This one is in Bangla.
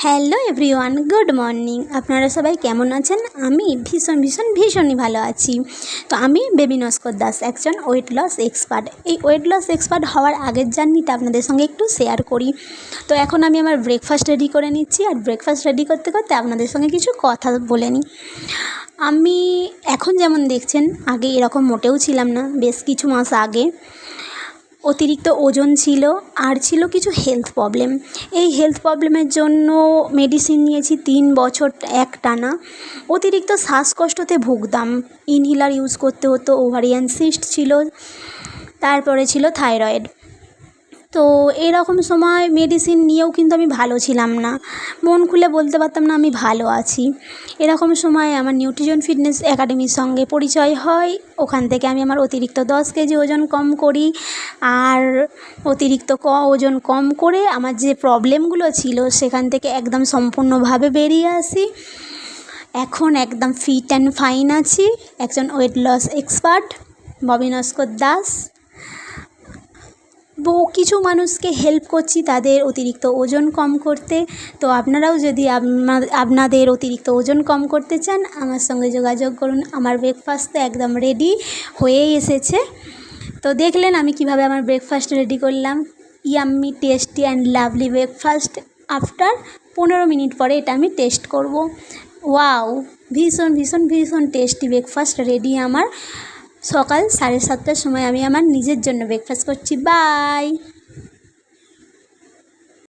Hello everyone, good morning. আপনারা সবাই কেমন আছেন? আমি ভীষণই ভালো আছি। তো আমি বেবি নস্কর দাস, একজন ওয়েট লস এক্সপার্ট। এই ওয়েট লস এক্সপার্ট হওয়ার আগের জার্নিটা আপনাদের সঙ্গে একটু শেয়ার করি। তো এখন আমি আমার ব্রেকফাস্ট রেডি করে নিচ্ছি, আর ব্রেকফাস্ট রেডি করতে করতে আপনাদের সঙ্গে কিছু কথা বলে নিই। আমি এখন যেমন দেখছেন, আগে এরকম মোটেও ছিলাম না। বেশ কিছু মাস আগে অতিরিক্ত ওজন ছিল, আর ছিল কিছু হেলথ প্রবলেম। এই হেলথ প্রবলেমের জন্য মেডিসিন নিয়েছি 3 বছর একটানা। অতিরিক্ত শ্বাসকষ্টতে ভুগতাম, ইনহেলার ইউজ করতে হতো, ওভারিয়ান সিস্ট ছিল, তারপরে ছিল থাইরয়েড। তো এরকম সময় মেডিসিন নিয়েও কিন্তু আমি ভালো ছিলাম না, মন খুলে বলতে পারতাম না আমি ভালো আছি। এরকম সময় আমার নিউট্রিশন ফিটনেস একাডেমির সঙ্গে পরিচয় হয়। ওখান থেকে আমি আমার অতিরিক্ত 10 কেজি ওজন কম করি, আর অতিরিক্ত ওজন কম করে আমার যে প্রবলেমগুলো ছিল সেখান থেকে একদম সম্পূর্ণভাবে বেরিয়ে আসি। এখন একদম ফিট অ্যান্ড ফাইন আছি, একজন weight loss expert Bobby Naskar Das. কিছু মানুষকে হেল্প করছি তাদের অতিরিক্ত ওজন কম করতে। তো আপনারাও যদি আপনাদের অতিরিক্ত ওজন কম করতে চান, আমার সঙ্গে যোগাযোগ করুন। আমার ব্রেকফাস্ট তো একদম রেডি হয়েই এসেছে। তো দেখলেন আমি কিভাবে আমার ব্রেকফাস্ট রেডি করলাম। Yummy, tasty and lovely breakfast. After 15 minute পরে এটা আমি টেস্ট করব। ওয়াও, ভীষণ টেস্টি ব্রেকফাস্ট রেডি আমার। সকাল 7:30টার সময় আমি আমার নিজের জন্য ব্রেকফাস্ট করছি। বাই।